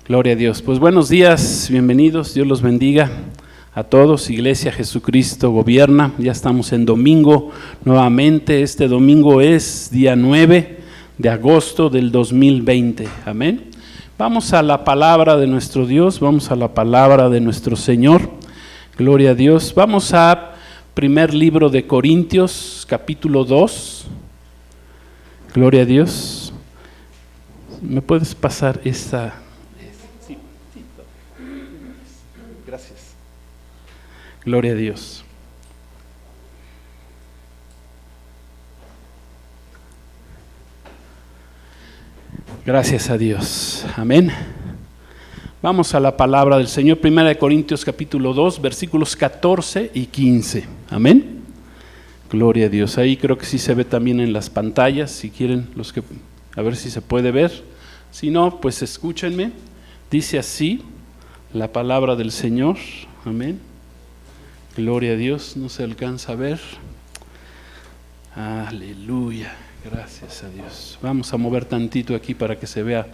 Gloria a Dios. Pues buenos días, bienvenidos, Dios los bendiga a todos. Iglesia Jesucristo gobierna. Ya estamos en domingo nuevamente. Este domingo es día 9 de agosto del 2020. Amén. Vamos a la palabra de nuestro Dios, vamos a la palabra de nuestro Señor. Gloria a Dios. Vamos a primer libro de Corintios, capítulo 2. Gloria a Dios. ¿Me puedes pasar esta? Sí. Gracias. Gloria a Dios. Gracias a Dios. Amén. Vamos a la palabra del Señor. Primera de Corintios capítulo 2, versículos 14 y 15. Amén. Gloria a Dios. Ahí creo que sí se ve también en las pantallas, si quieren a ver si se puede ver. Si no, pues escúchenme. Dice así la palabra del Señor. Amén. Gloria a Dios. No se alcanza a ver. Aleluya. Gracias a Dios. Vamos a mover tantito aquí para que se vea.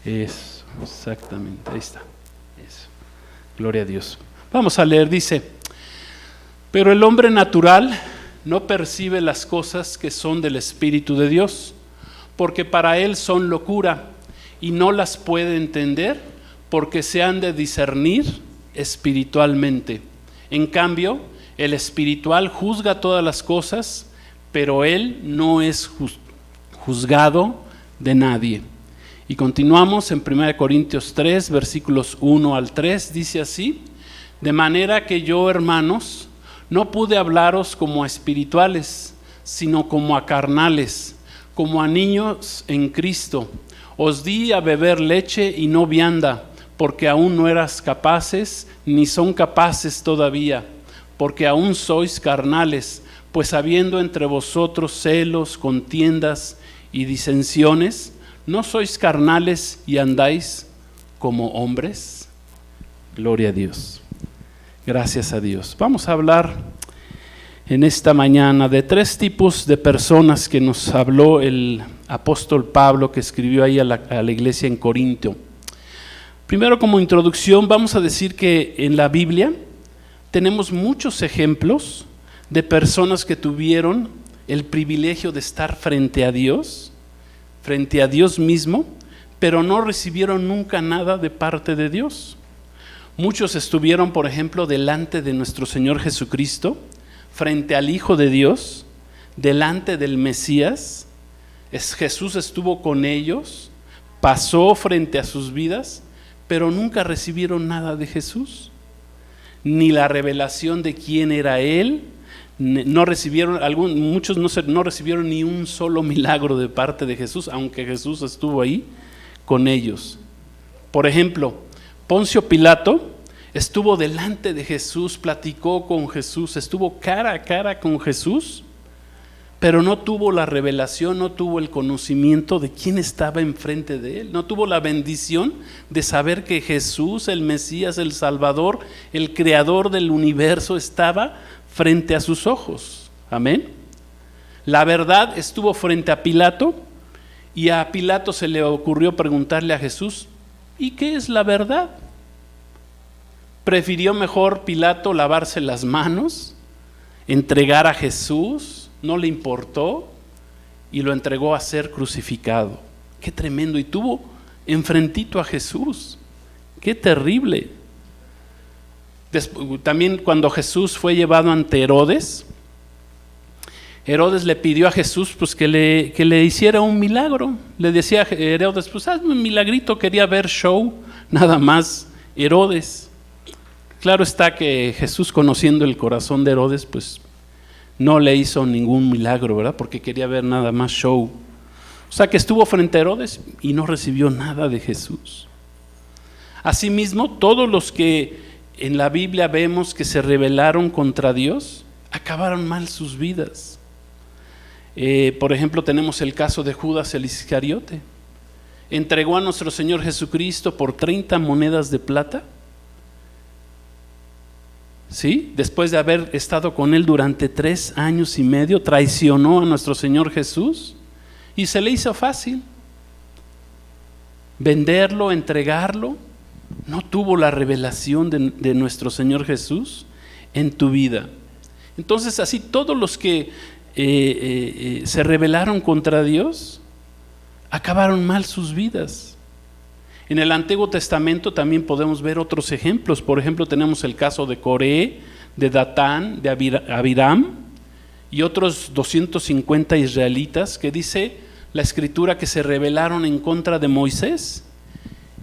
Eso, exactamente. Ahí está. Eso. Gloria a Dios. Vamos a leer. Dice: pero el hombre natural no percibe las cosas que son del Espíritu de Dios, porque para él son locura, y no las puede entender, porque se han de discernir espiritualmente. En cambio, el espiritual juzga todas las cosas, pero él no es juzgado de nadie. Y continuamos en 1 Corintios 3, versículos 1 al 3, dice así: de manera que yo, hermanos, no pude hablaros como a espirituales, sino como a carnales, como a niños en Cristo. Os di a beber leche y no vianda, porque aún no eras capaces, ni son capaces todavía, porque aún sois carnales, pues habiendo entre vosotros celos, contiendas y disensiones, ¿no sois carnales y andáis como hombres? Gloria a Dios. Gracias a Dios. Vamos a hablar en esta mañana de tres tipos de personas que nos habló el apóstol Pablo, que escribió ahí a la iglesia en Corintio. Primero, como introducción, vamos a decir que en la Biblia tenemos muchos ejemplos de personas que tuvieron el privilegio de estar frente a Dios mismo, pero no recibieron nunca nada de parte de Dios. Muchos estuvieron, por ejemplo, delante de nuestro Señor Jesucristo, frente al Hijo de Dios, delante del Mesías. Jesús estuvo con ellos, pasó frente a sus vidas, pero nunca recibieron nada de Jesús, ni la revelación de quién era Él. No recibieron, muchos no recibieron ni un solo milagro de parte de Jesús, aunque Jesús estuvo ahí con ellos. Por ejemplo, Poncio Pilato estuvo delante de Jesús, platicó con Jesús, estuvo cara a cara con Jesús, pero no tuvo la revelación, no tuvo el conocimiento de quién estaba enfrente de él, no tuvo la bendición de saber que Jesús, el Mesías, el Salvador, el Creador del universo, estaba frente a sus ojos. Amén. La verdad estuvo frente a Pilato, y a Pilato se le ocurrió preguntarle a Jesús: ¿y qué es la verdad? Prefirió mejor Pilato lavarse las manos, entregar a Jesús, no le importó, y lo entregó a ser crucificado. Qué tremendo. Y tuvo enfrentito a Jesús. Qué terrible. También cuando Jesús fue llevado ante Herodes, Herodes le pidió a Jesús pues que le hiciera un milagro. Le decía a Herodes: pues hazme un milagrito. Quería ver show, nada más Herodes. Claro está que Jesús, conociendo el corazón de Herodes, pues no le hizo ningún milagro, ¿verdad? Porque quería ver nada más show. O sea que estuvo frente a Herodes y no recibió nada de Jesús. Asimismo, todos los que en la Biblia vemos que se rebelaron contra Dios, acabaron mal sus vidas. Por ejemplo, tenemos el caso de Judas el Iscariote. Entregó a nuestro Señor Jesucristo por 30 monedas de plata. ¿Sí? Después de haber estado con él durante 3 años y medio, traicionó a nuestro Señor Jesús y se le hizo fácil. venderlo, entregarlo, no tuvo la revelación de nuestro Señor Jesús en tu vida. Entonces así todos los que se rebelaron contra Dios, acabaron mal sus vidas. En el Antiguo Testamento también podemos ver otros ejemplos. Por ejemplo, tenemos el caso de Coré, de Datán, de Abiram y otros 250 israelitas que dice la Escritura que se rebelaron en contra de Moisés.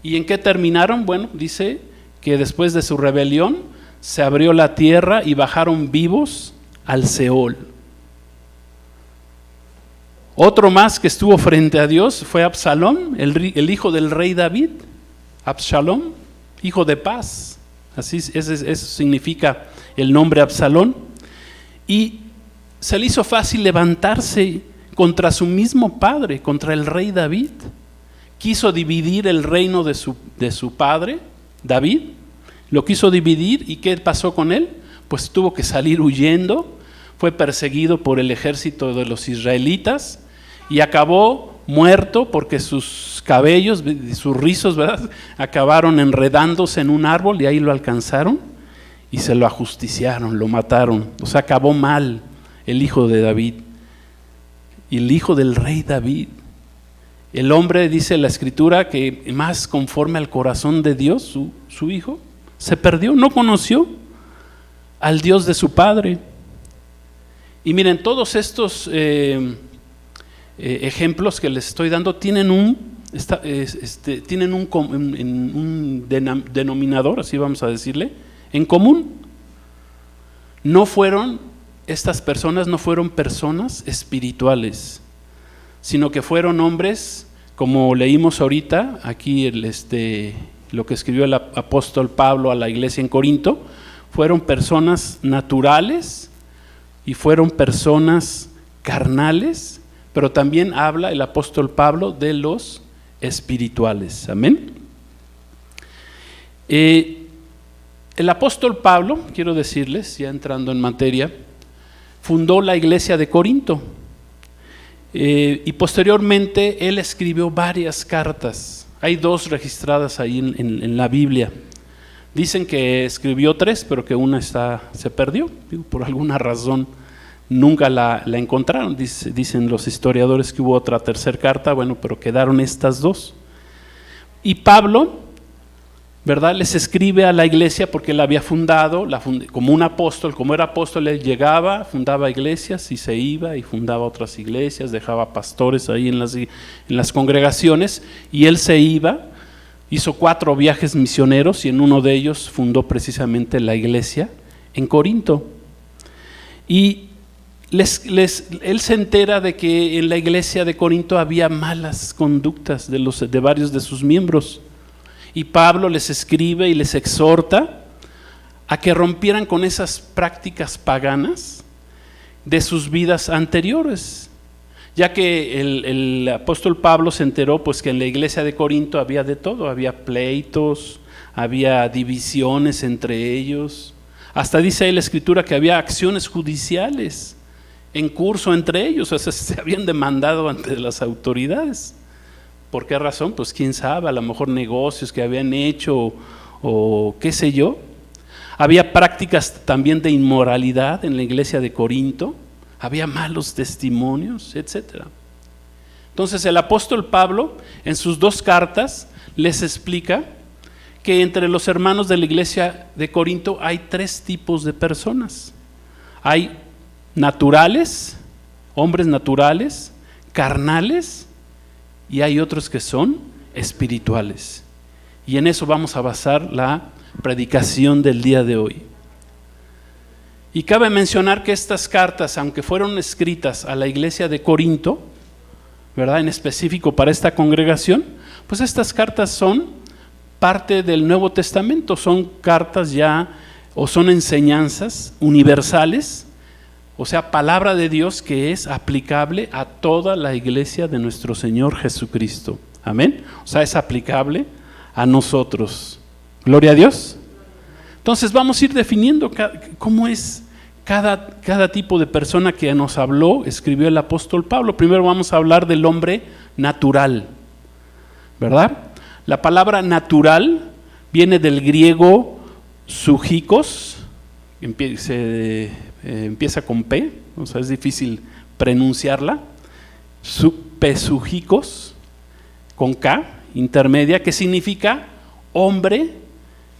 ¿Y en qué terminaron? Bueno, dice que después de su rebelión se abrió la tierra y bajaron vivos al Seol. Otro más que estuvo frente a Dios fue Absalón, el hijo del rey David. Absalón, hijo de paz. Así eso significa el nombre Absalón. Y se le hizo fácil levantarse contra su mismo padre, contra el rey David. Quiso dividir el reino de su padre, David. Lo quiso dividir, ¿y qué pasó con él? Pues tuvo que salir huyendo. Fue perseguido por el ejército de los israelitas y acabó muerto porque sus cabellos, sus rizos, ¿verdad?, acabaron enredándose en un árbol y ahí lo alcanzaron y se lo ajusticiaron, lo mataron. O sea, acabó mal el hijo de David y el hijo del rey David. El hombre, dice la Escritura, que más conforme al corazón de Dios, su hijo, se perdió, no conoció al Dios de su padre. Y miren, todos estos ejemplos que les estoy dando tienen un denominador, así vamos a decirle, en común. Estas personas no fueron personas espirituales, sino que fueron hombres, como leímos ahorita, aquí lo que escribió el apóstol Pablo a la iglesia en Corinto, fueron personas naturales y fueron personas carnales, pero también habla el apóstol Pablo de los espirituales. Amén. El apóstol Pablo, quiero decirles, ya entrando en materia, fundó la iglesia de Corinto y posteriormente él escribió varias cartas. Hay 2 registradas ahí en la Biblia. Dicen que escribió 3, pero que una se perdió, por alguna razón. Nunca la encontraron. Dicen los historiadores que hubo otra tercera carta, bueno, pero quedaron estas 2. Y Pablo, ¿verdad?, les escribe a la iglesia porque él había fundado, como un apóstol, como era apóstol, él llegaba, fundaba iglesias y se iba y fundaba otras iglesias, dejaba pastores ahí en las congregaciones y él se iba, hizo 4 viajes misioneros y en uno de ellos fundó precisamente la iglesia en Corinto. Y él se entera de que en la iglesia de Corinto había malas conductas de varios de sus miembros. Y Pablo les escribe y les exhorta a que rompieran con esas prácticas paganas de sus vidas anteriores, ya que el apóstol Pablo se enteró pues que en la iglesia de Corinto había de todo, había pleitos, había divisiones entre ellos, hasta dice ahí la Escritura que había acciones judiciales en curso entre ellos, o sea, se habían demandado ante las autoridades. ¿Por qué razón? Pues quién sabe, a lo mejor negocios que habían hecho o qué sé yo. Había prácticas también de inmoralidad en la iglesia de Corinto, había malos testimonios, etc. Entonces el apóstol Pablo en sus 2 cartas les explica que entre los hermanos de la iglesia de Corinto hay 3 tipos de personas. Hay naturales, hombres naturales, carnales, y hay otros que son espirituales. Y en eso vamos a basar la predicación del día de hoy. Y cabe mencionar que estas cartas, aunque fueron escritas a la iglesia de Corinto, ¿verdad?, en específico para esta congregación, pues estas cartas son parte del Nuevo Testamento, son cartas ya, o son enseñanzas universales, o sea, palabra de Dios que es aplicable a toda la iglesia de nuestro Señor Jesucristo. Amén. O sea, es aplicable a nosotros. Gloria a Dios. Entonces vamos a ir definiendo cómo es cada tipo de persona que nos habló, escribió el apóstol Pablo. Primero vamos a hablar del hombre natural, ¿verdad? La palabra natural viene del griego sujikos, empieza con P, o sea, es difícil pronunciarla, pesujikos, con K, intermedia, que significa hombre,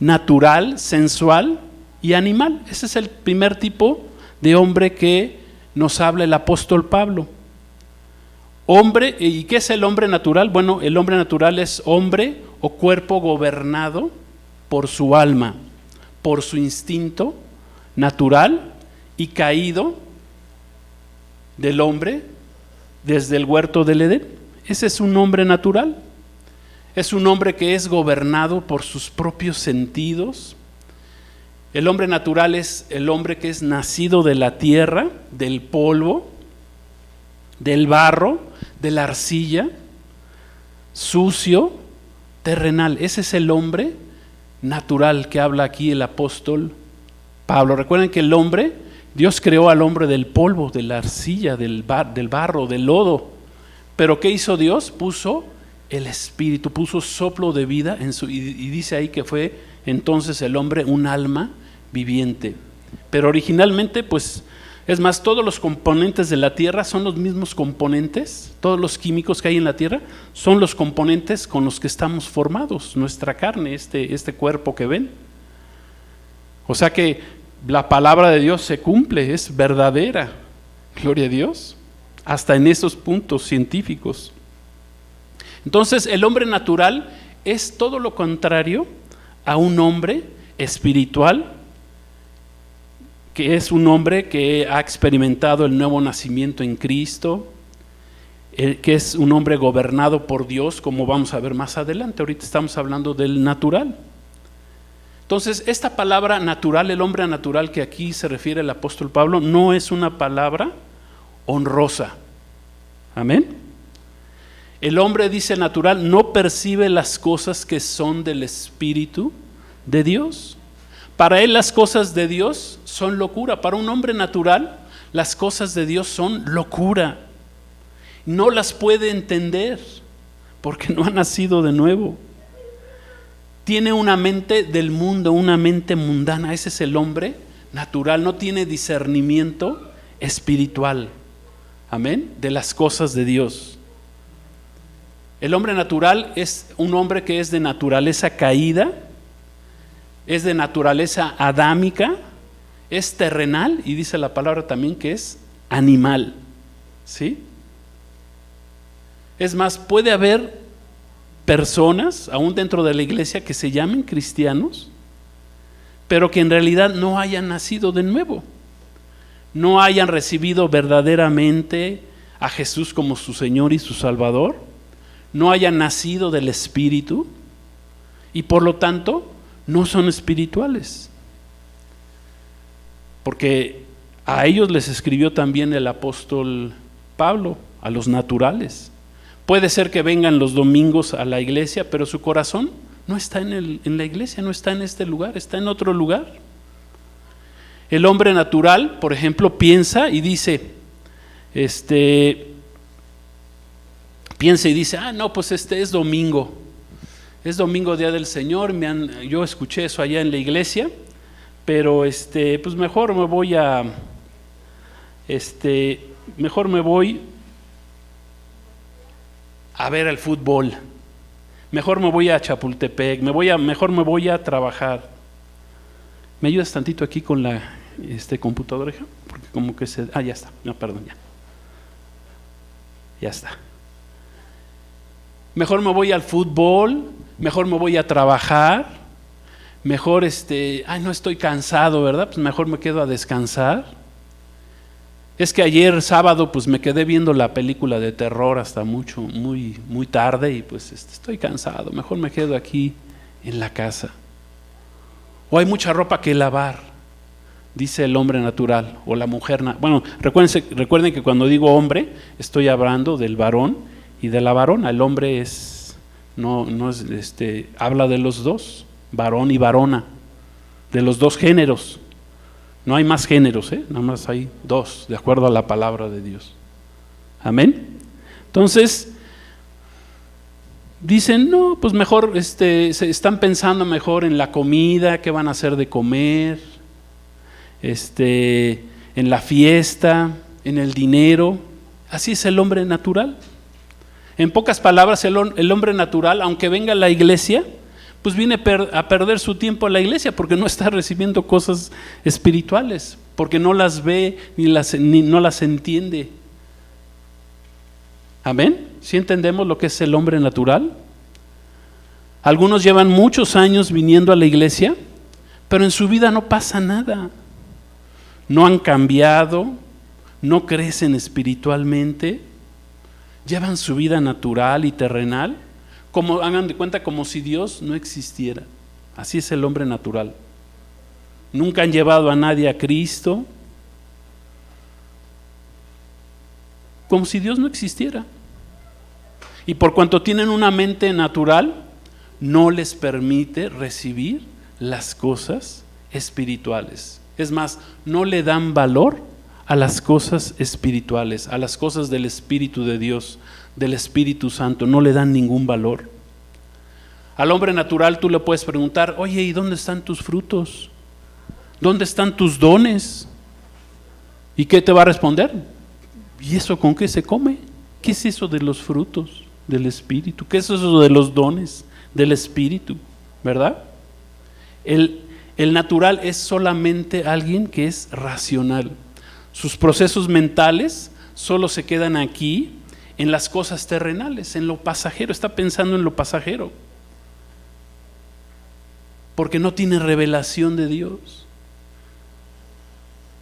natural, sensual y animal. Ese es el primer tipo de hombre que nos habla el apóstol Pablo. Hombre, ¿y qué es el hombre natural? Bueno, el hombre natural es hombre o cuerpo gobernado por su alma, por su instinto natural y caído del hombre desde el huerto del Edén. Ese es un hombre natural. Es un hombre que es gobernado por sus propios sentidos. El hombre natural es el hombre que es nacido de la tierra, del polvo, del barro, de la arcilla, sucio, terrenal. Ese es el hombre natural que habla aquí el apóstol Pablo. Recuerden que el hombre, Dios creó al hombre del polvo, de la arcilla, del barro, del lodo. Pero ¿qué hizo Dios? Puso el espíritu, puso soplo de vida y dice ahí que fue entonces el hombre un alma viviente. Pero originalmente, pues, es más, todos los componentes de la tierra son los mismos componentes, todos los químicos que hay en la tierra son los componentes con los que estamos formados, nuestra carne, este cuerpo que ven. O sea que la palabra de Dios se cumple, es verdadera, gloria a Dios, hasta en esos puntos científicos. Entonces el hombre natural es todo lo contrario a un hombre espiritual, que es un hombre que ha experimentado el nuevo nacimiento en Cristo, que es un hombre gobernado por Dios, como vamos a ver más adelante. Ahorita estamos hablando del natural. Entonces, esta palabra natural, el hombre natural que aquí se refiere el apóstol Pablo, no es una palabra honrosa. Amén. El hombre, dice natural, no percibe las cosas que son del Espíritu de Dios. Para él las cosas de Dios son locura. Para un hombre natural, las cosas de Dios son locura. No las puede entender porque no ha nacido de nuevo. Tiene una mente del mundo, una mente mundana. Ese es el hombre natural. No tiene discernimiento espiritual. Amén. De las cosas de Dios. El hombre natural es un hombre que es de naturaleza caída, es de naturaleza adámica, es terrenal y dice la palabra también que es animal. ¿Sí? Es más, puede haber personas, aún dentro de la iglesia, que se llamen cristianos, pero que en realidad no hayan nacido de nuevo, no hayan recibido verdaderamente a Jesús como su Señor y su Salvador, no hayan nacido del Espíritu y por lo tanto no son espirituales. Porque a ellos les escribió también el apóstol Pablo, a los naturales. Puede ser que vengan los domingos a la iglesia, pero su corazón no está en la iglesia, no está en este lugar, está en otro lugar. El hombre natural, por ejemplo, piensa y dice, no, pues es domingo, día del Señor, yo escuché eso allá en la iglesia, pero pues mejor me voy a ver el fútbol, mejor me voy a Chapultepec, mejor me voy a trabajar. ¿Me ayudas tantito aquí con la computadora, hija? Porque como que ya está, no, perdón, ya está. Mejor me voy al fútbol, mejor me voy a trabajar, mejor no estoy cansado, ¿verdad? Pues mejor me quedo a descansar. Es que ayer sábado pues me quedé viendo la película de terror hasta muy tarde y pues estoy cansado, mejor me quedo aquí en la casa. O hay mucha ropa que lavar, dice el hombre natural o la mujer. Bueno, recuerden que cuando digo hombre estoy hablando del varón y de la varona. El hombre habla de los dos, varón y varona, de los dos géneros. No hay más géneros, nada más hay dos, de acuerdo a la palabra de Dios. Amén. Entonces, dicen, no, pues mejor se están pensando mejor en la comida, qué van a hacer de comer, en la fiesta, en el dinero. Así es el hombre natural. En pocas palabras, el hombre natural, aunque venga a la iglesia, pues viene a perder su tiempo en la iglesia porque no está recibiendo cosas espirituales, porque no las ve ni no las entiende. ¿Amén? ¿Sí entendemos lo que es el hombre natural? Algunos llevan muchos años viniendo a la iglesia, pero en su vida no pasa nada. No han cambiado, no crecen espiritualmente, llevan su vida natural y terrenal, como hagan de cuenta como si Dios no existiera. Así es el hombre natural. Nunca han llevado a nadie a Cristo, como si Dios no existiera. Y por cuanto tienen una mente natural, no les permite recibir las cosas espirituales. Es más, no le dan valor a las cosas espirituales, a las cosas del Espíritu de Dios, del Espíritu Santo, no le dan ningún valor. Al hombre natural tú le puedes preguntar, oye, ¿y dónde están tus frutos? ¿Dónde están tus dones? ¿Y qué te va a responder? ¿Y eso con qué se come? ¿Qué es eso de los frutos del Espíritu? ¿Qué es eso de los dones del Espíritu? ¿Verdad? El natural es solamente alguien que es racional. Sus procesos mentales solo se quedan aquí en las cosas terrenales, en lo pasajero. Está pensando en lo pasajero, porque no tiene revelación de Dios.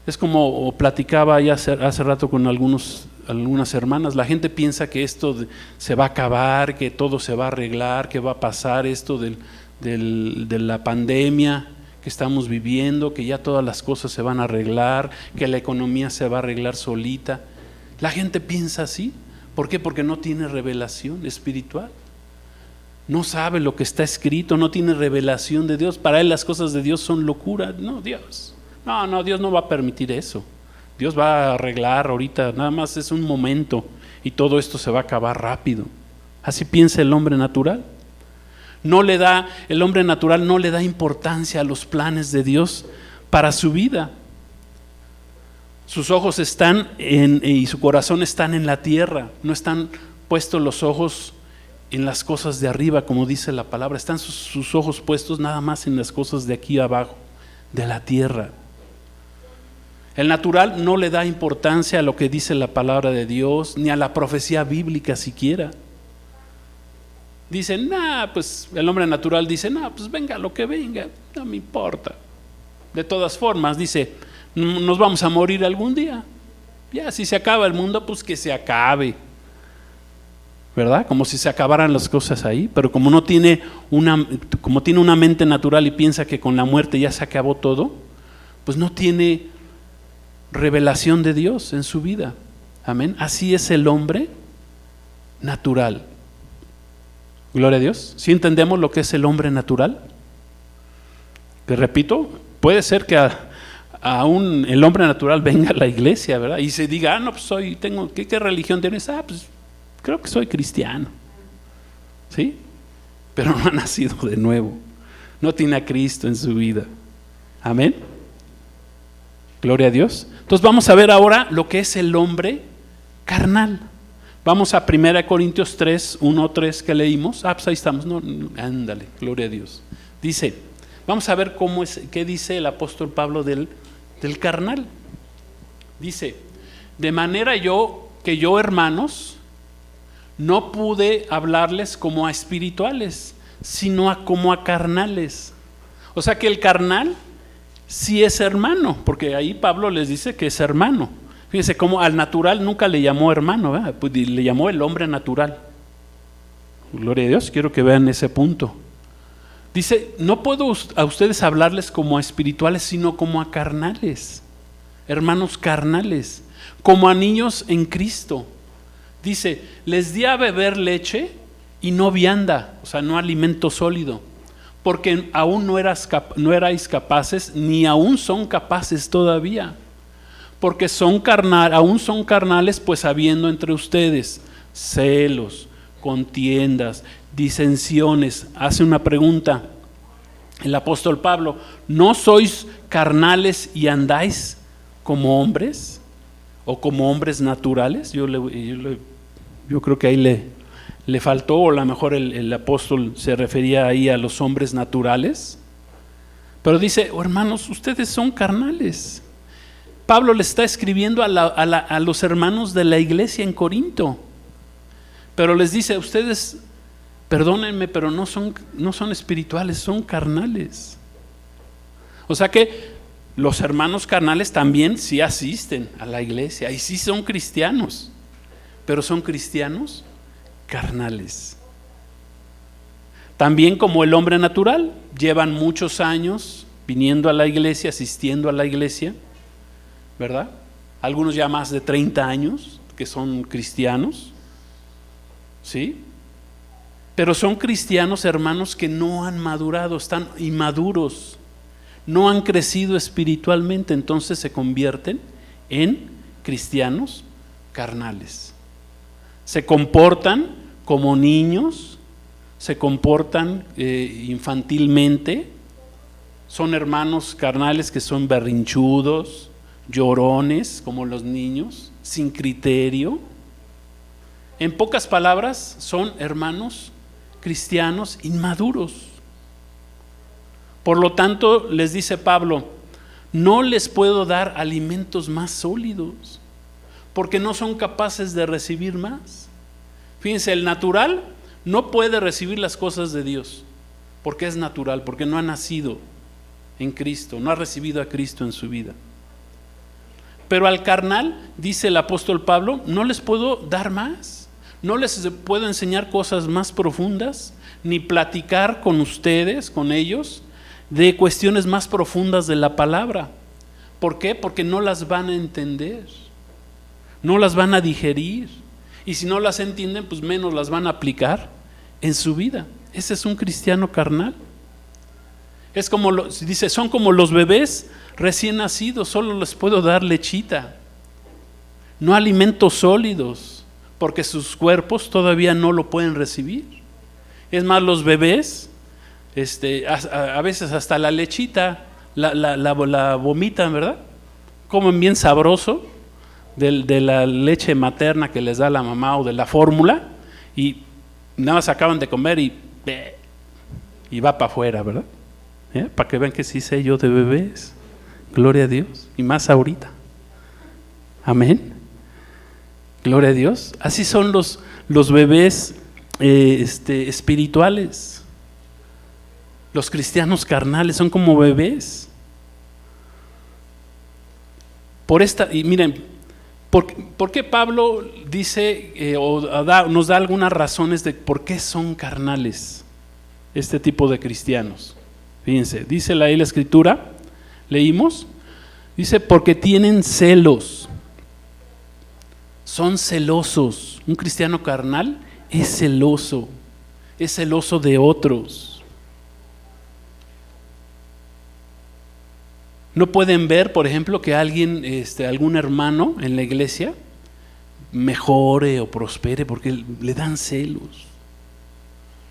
Es como platicaba ya hace rato con algunas hermanas. La gente piensa que esto se va a acabar, que todo se va a arreglar, que va a pasar esto de la pandemia que estamos viviendo, que ya todas las cosas se van a arreglar, que la economía se va a arreglar solita. La gente piensa así. ¿Por qué? Porque no tiene revelación espiritual. No sabe lo que está escrito, no tiene revelación de Dios. Para él las cosas de Dios son locura. No, Dios no va a permitir eso. Dios va a arreglar ahorita, nada más es un momento y todo esto se va a acabar rápido. Así piensa el hombre natural. El hombre natural no le da importancia a los planes de Dios para su vida. Sus ojos y su corazón están en la tierra, no están puestos los ojos en las cosas de arriba, como dice la palabra. Están sus ojos puestos nada más en las cosas de aquí abajo, de la tierra. El natural no le da importancia a lo que dice la palabra de Dios, ni a la profecía bíblica siquiera. Dicen, pues el hombre natural dice, pues venga lo que venga, no me importa. De todas formas, dice, nos vamos a morir algún día. Ya, si se acaba el mundo, pues que se acabe. ¿Verdad? Como si se acabaran las cosas ahí, pero como tiene una mente natural y piensa que con la muerte ya se acabó todo, pues no tiene revelación de Dios en su vida. Amén. Así es el hombre natural. Gloria a Dios. ¿Sí entendemos lo que es el hombre natural? Que repito, puede ser que aún el hombre natural venga a la iglesia, ¿verdad? Y se diga, pues ¿qué religión tienes? Pues creo que soy cristiano. ¿Sí? Pero no ha nacido de nuevo. No tiene a Cristo en su vida. Amén. Gloria a Dios. Entonces vamos a ver ahora lo que es el hombre carnal. Vamos a 1 Corintios 3, 1-3 que leímos. Pues ahí estamos. Ándale, gloria a Dios. Dice, vamos a ver qué dice el apóstol Pablo del carnal. Dice, de manera que yo, hermanos, no pude hablarles como a espirituales, sino como a carnales. O sea que el carnal sí es hermano, porque ahí Pablo les dice que es hermano. Fíjense cómo al natural nunca le llamó hermano, ¿verdad? Pues le llamó el hombre natural. Gloria a Dios, quiero que vean ese punto. Dice, no puedo a ustedes hablarles como a espirituales, sino como a carnales, hermanos carnales, como a niños en Cristo. Dice, les di a beber leche y no vianda, o sea, no alimento sólido, porque aún no erais capaces, ni aún son capaces todavía, porque aún son carnales, pues habiendo entre ustedes celos, contiendas, disensiones. Hace una pregunta el apóstol Pablo: ¿no sois carnales y andáis como hombres o como hombres naturales? Yo creo que ahí le faltó, o a lo mejor el apóstol se refería ahí a los hombres naturales. Pero dice: oh, hermanos, ustedes son carnales. Pablo le está escribiendo a los hermanos de la iglesia en Corinto, pero les dice: ustedes, perdónenme, pero no son espirituales, son carnales. O sea que los hermanos carnales también sí asisten a la iglesia y sí son cristianos, pero son cristianos carnales. También como el hombre natural, llevan muchos años viniendo a la iglesia, asistiendo a la iglesia, ¿verdad? Algunos ya más de 30 años que son cristianos, ¿sí? Pero son cristianos, hermanos, que no han madurado, están inmaduros, no han crecido espiritualmente, entonces se convierten en cristianos carnales. Se comportan como niños, se comportan infantilmente, son hermanos carnales que son berrinchudos, llorones como los niños, sin criterio. En pocas palabras, son hermanos cristianos inmaduros. Por lo tanto, les dice Pablo: no les puedo dar alimentos más sólidos, porque no son capaces de recibir más. Fíjense, el natural no puede recibir las cosas de Dios, porque es natural, porque no ha nacido en Cristo, no ha recibido a Cristo en su vida. Pero al carnal, dice el apóstol Pablo, no les puedo dar más, no les puedo enseñar cosas más profundas, ni platicar con ustedes, con ellos, de cuestiones más profundas de la palabra. ¿Por qué? Porque no las van a entender, no las van a digerir, y si no las entienden, pues menos las van a aplicar en su vida. Ese es un cristiano carnal. Es como dice, son como los bebés recién nacidos, solo les puedo dar lechita, no alimentos sólidos, porque sus cuerpos todavía no lo pueden recibir. Es más, los bebés a veces hasta la lechita la vomitan, ¿verdad? Comen bien sabroso de la leche materna que les da la mamá o de la fórmula, y nada más acaban de comer y va para afuera, ¿verdad? Para que vean que sí sé yo de bebés. Gloria a Dios, y más ahorita. Amén. Gloria a Dios. Así son los bebés espirituales. Los cristianos carnales son como bebés. Y miren, ¿por qué Pablo dice nos da algunas razones de por qué son carnales este tipo de cristianos? Fíjense, dice ahí la escritura, leímos, dice: porque tienen celos, son celosos. Un cristiano carnal es celoso de otros. No pueden ver, por ejemplo, que alguien, algún hermano en la iglesia mejore o prospere porque le dan celos,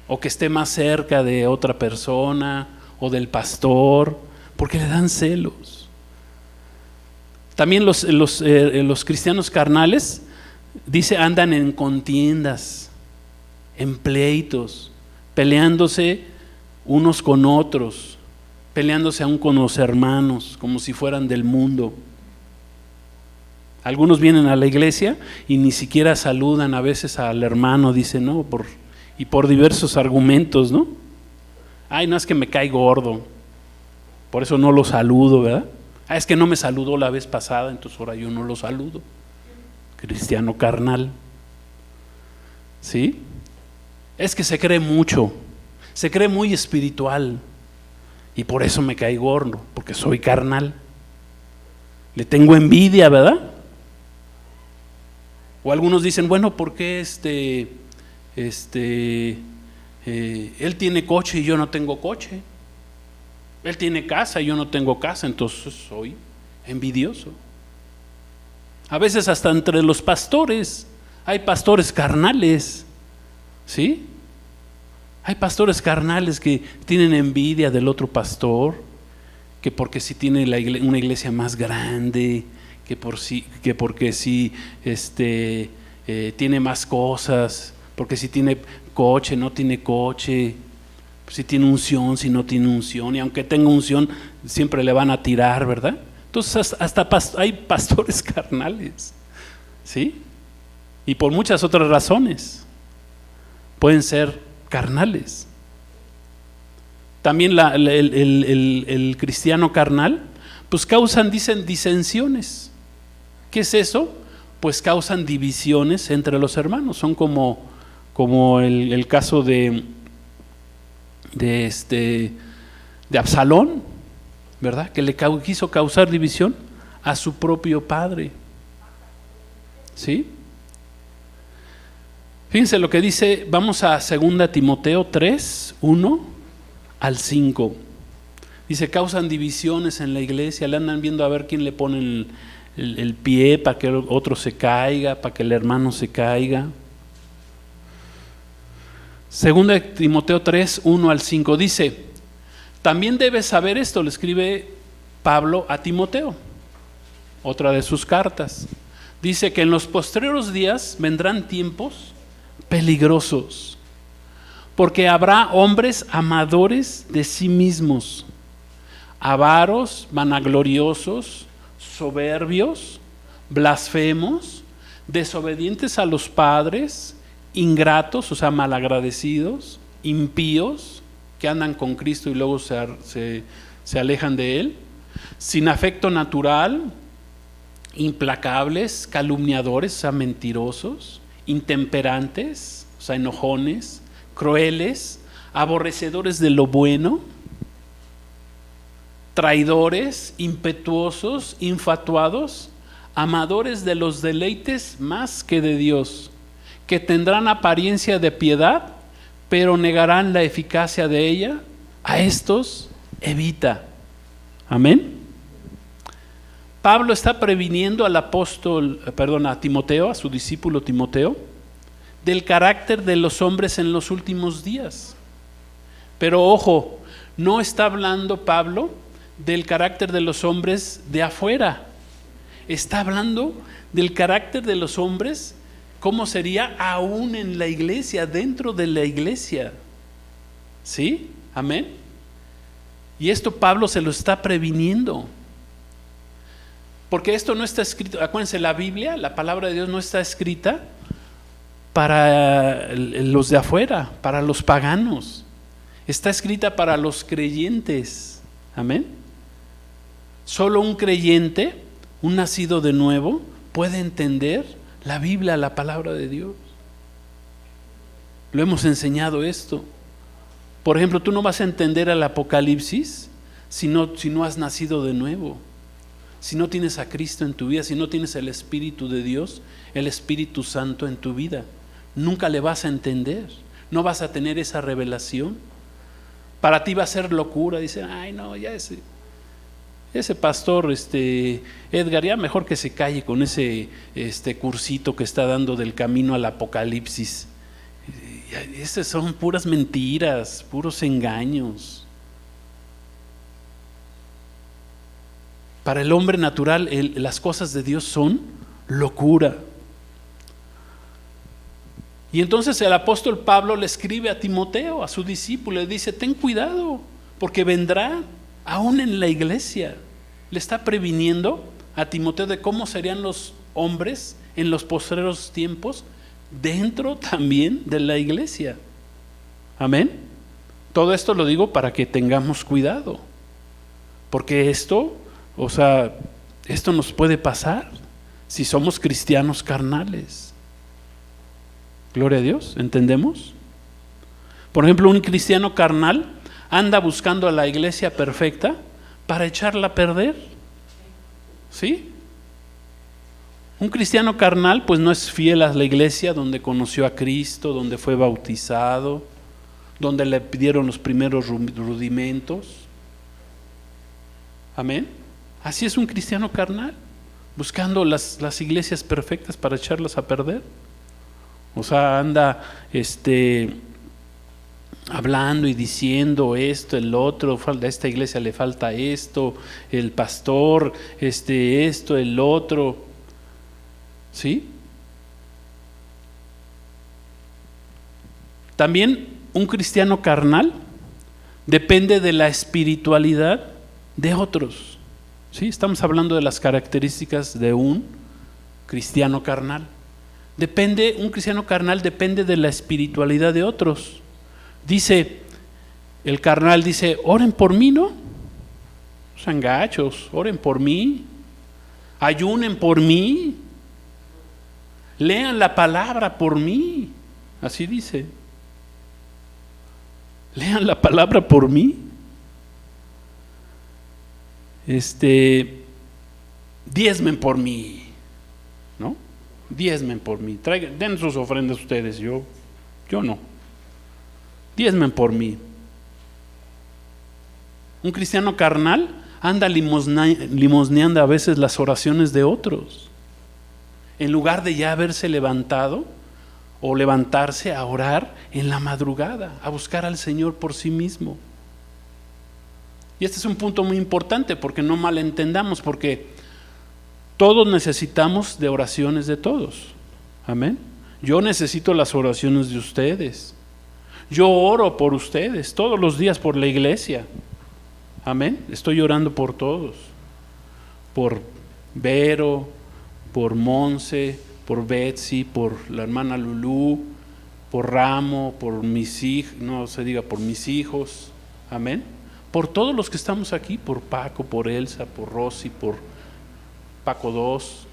o que esté más cerca de otra persona o del pastor, porque le dan celos. También los cristianos carnales, dice, andan en contiendas, en pleitos, peleándose unos con otros, peleándose aún con los hermanos, como si fueran del mundo. Algunos vienen a la iglesia y ni siquiera saludan a veces al hermano, dicen, no, por diversos argumentos, ¿no? Ay, no, es que me cae gordo, por eso no lo saludo, ¿verdad? Es que no me saludó la vez pasada, entonces ahora yo no lo saludo. Cristiano carnal, ¿sí? Es que se cree mucho, se cree muy espiritual, y por eso me cae gordo, porque soy carnal. Le tengo envidia, ¿verdad? O algunos dicen, bueno, ¿por qué él tiene coche y yo no tengo coche? Él tiene casa y yo no tengo casa, entonces soy envidioso. A veces hasta entre los pastores hay pastores carnales, ¿sí? Hay pastores carnales que tienen envidia del otro pastor, que porque si tiene una iglesia más grande, que porque si tiene más cosas, porque si tiene coche, no tiene coche, si tiene unción, si no tiene unción, y aunque tenga unción, siempre le van a tirar, ¿verdad? Entonces hasta hay pastores carnales, ¿sí? Y por muchas otras razones pueden ser carnales. También el cristiano carnal, pues dicen disensiones. ¿Qué es eso? Pues causan divisiones entre los hermanos. Son como el caso de Absalón, ¿verdad? Que le quiso causar división a su propio padre. ¿Sí? Fíjense lo que dice, vamos a 2 Timoteo 3, 1 al 5. Dice, causan divisiones en la iglesia, le andan viendo a ver quién le pone el pie para que el otro se caiga, para que el hermano se caiga. 2 Timoteo 3, 1 al 5 dice, también debes saber esto, le escribe Pablo a Timoteo, otra de sus cartas. Dice que en los postreros días vendrán tiempos peligrosos, porque habrá hombres amadores de sí mismos, avaros, vanagloriosos, soberbios, blasfemos, desobedientes a los padres, ingratos, o sea, malagradecidos, impíos, que andan con Cristo y luego se alejan de Él, sin afecto natural, implacables, calumniadores, o sea, mentirosos, intemperantes, o sea, enojones, crueles, aborrecedores de lo bueno, traidores, impetuosos, infatuados, amadores de los deleites más que de Dios, que tendrán apariencia de piedad, pero negarán la eficacia de ella. A estos evita. Amén. Pablo está previniendo a Timoteo, a su discípulo Timoteo, del carácter de los hombres en los últimos días. Pero ojo, no está hablando Pablo del carácter de los hombres de afuera. Está hablando del carácter de los hombres, cómo sería aún en la iglesia, dentro de la iglesia. ¿Sí? Amén. Y esto Pablo se lo está previniendo. Porque esto no está escrito, acuérdense, la Biblia, la palabra de Dios no está escrita para los de afuera, para los paganos. Está escrita para los creyentes. Amén. Solo un creyente, un nacido de nuevo, puede entender la Biblia, la palabra de Dios. Lo hemos enseñado esto. Por ejemplo, tú no vas a entender el Apocalipsis si no has nacido de nuevo. Si no tienes a Cristo en tu vida, si no tienes el Espíritu de Dios, el Espíritu Santo en tu vida, nunca le vas a entender. No vas a tener esa revelación. Para ti va a ser locura. Dice, ay no, ya ese pastor Edgar, ya mejor que se calle con ese cursito que está dando del camino al Apocalipsis. Esas son puras mentiras, puros engaños. Para el hombre natural, las cosas de Dios son locura. Y entonces el apóstol Pablo le escribe a Timoteo, a su discípulo, le dice, ten cuidado, porque vendrá aún en la iglesia. Le está previniendo a Timoteo de cómo serían los hombres en los postreros tiempos, dentro también de la iglesia. Amén. Todo esto lo digo para que tengamos cuidado, porque esto nos puede pasar si somos cristianos carnales. Gloria a Dios, ¿entendemos? Por ejemplo, un cristiano carnal anda buscando a la iglesia perfecta para echarla a perder. ¿Sí? Un cristiano carnal pues no es fiel a la iglesia donde conoció a Cristo, donde fue bautizado, donde le pidieron los primeros rudimentos. Amén. Así es un cristiano carnal, buscando las iglesias perfectas para echarlas a perder. O sea, anda hablando y diciendo esto, el otro, a esta iglesia le falta esto, el pastor, esto, el otro, ¿sí? También un cristiano carnal depende de la espiritualidad de otros, ¿sí? Estamos hablando de las características de un cristiano carnal. Un cristiano carnal depende de la espiritualidad de otros. Dice, el carnal dice, oren por mí, ¿no? Sean gachos, oren por mí, ayunen por mí, lean la palabra por mí, así dice. Lean la palabra por mí. Diezmen por mí, ¿no? Diezmen por mí. Den sus ofrendas ustedes, yo no. Diezmen por mí. Un cristiano carnal anda limosneando a veces las oraciones de otros, en lugar de ya haberse levantado o levantarse a orar en la madrugada, a buscar al Señor por sí mismo. Y este es un punto muy importante, porque no malentendamos, porque todos necesitamos de oraciones de todos. Amén. Yo necesito las oraciones de ustedes. Yo oro por ustedes todos los días por la iglesia. Amén. Estoy orando por todos. Por Vero, por Monse, por Betsy, por la hermana Lulú, por Ramo, por mis hijos, no se diga por mis hijos. Amén. Por todos los que estamos aquí, por Paco, por Elsa, por Rosy, por Paco 2,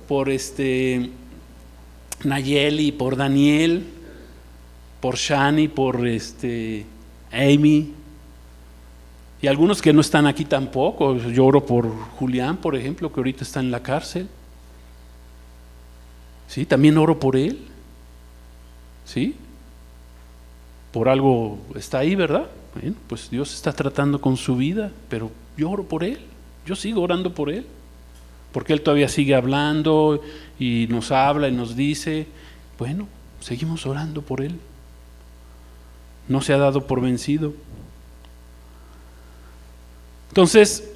por Nayeli, por Daniel, por Shani, por Amy, y algunos que no están aquí tampoco. Yo oro por Julián, por ejemplo, que ahorita está en la cárcel. Sí, también oro por él. Sí, por algo está ahí, ¿verdad? Bueno, pues Dios está tratando con su vida, pero yo oro por él. Yo sigo orando por él, porque él todavía sigue hablando y nos habla y nos dice. Bueno, seguimos orando por él. No se ha dado por vencido. Entonces,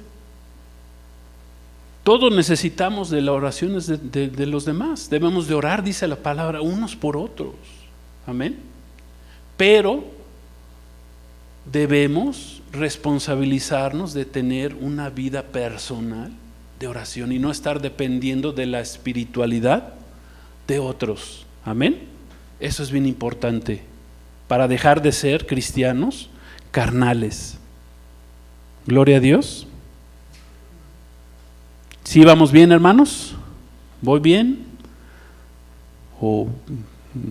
todos necesitamos de las oraciones de los demás. Debemos de orar, dice la palabra, unos por otros. Amén. Pero debemos responsabilizarnos de tener una vida personal de oración y no estar dependiendo de la espiritualidad de otros. Amén. Eso es bien importante para dejar de ser cristianos carnales. Gloria a Dios. ¿Sí vamos bien, hermanos? ¿Voy bien? ¿O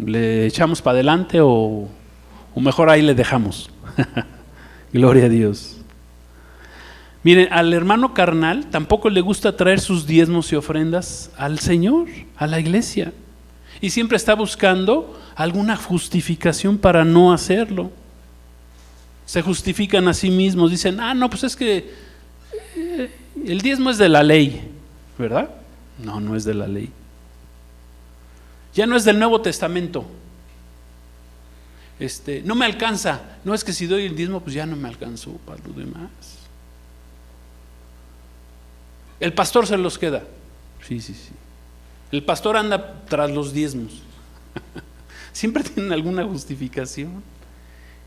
le echamos para adelante o mejor ahí le dejamos? Gloria a Dios. Miren, al hermano carnal tampoco le gusta traer sus diezmos y ofrendas al Señor, a la iglesia, y siempre está buscando alguna justificación para no hacerlo. Se justifican a sí mismos, dicen, no, pues es que el diezmo es de la ley, ¿verdad? No, no es de la ley. Ya no es del Nuevo Testamento. No me alcanza. No, es que si doy el diezmo, pues ya no me alcanzó para lo demás. El pastor se los queda. Sí. El pastor anda tras los diezmos. Siempre tienen alguna justificación,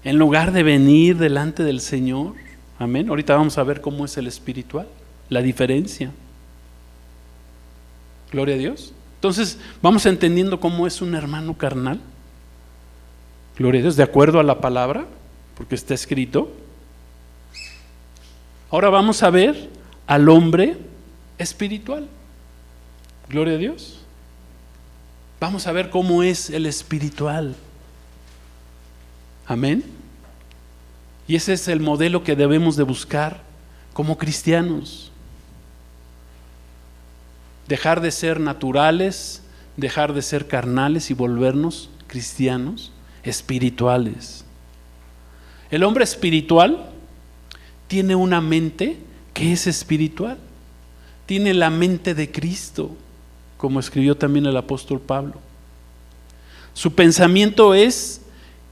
en lugar de venir delante del Señor. Amén. Ahorita vamos a ver cómo es el espiritual, la diferencia. Gloria a Dios. Entonces vamos entendiendo cómo es un hermano carnal. Gloria a Dios, de acuerdo a la palabra, porque está escrito. Ahora vamos a ver al hombre espiritual. Gloria a Dios. Vamos a ver cómo es el espiritual. Amén. Y ese es el modelo que debemos de buscar como cristianos. Dejar de ser naturales, dejar de ser carnales y volvernos cristianos espirituales. El hombre espiritual tiene una mente que es espiritual. Tiene la mente de Cristo, como escribió también el apóstol Pablo. Su pensamiento es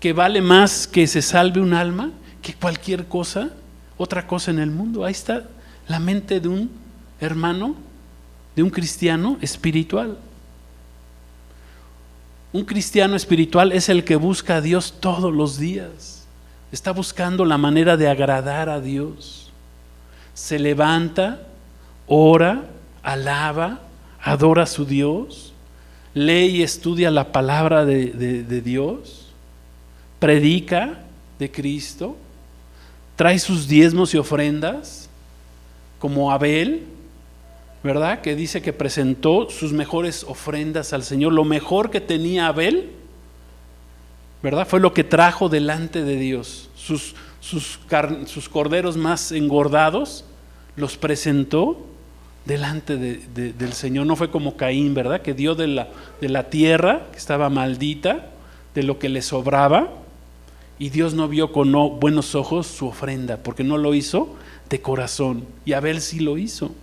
que vale más que se salve un alma que cualquier cosa, otra cosa en el mundo. Ahí está la mente de un hermano, de un cristiano espiritual. Un cristiano espiritual es el que busca a Dios todos los días. Está buscando la manera de agradar a Dios. Se levanta, ora, alaba, adora a su Dios, lee y estudia la palabra de Dios, predica de Cristo, trae sus diezmos y ofrendas, como Abel, ¿verdad? Que dice que presentó sus mejores ofrendas al Señor. Lo mejor que tenía Abel, ¿verdad? Fue lo que trajo delante de Dios. Sus corderos más engordados los presentó delante del Señor. No fue como Caín, ¿verdad? Que dio de la tierra, que estaba maldita, de lo que le sobraba, y Dios no vio con buenos ojos su ofrenda, porque no lo hizo de corazón. Y Abel sí lo hizo.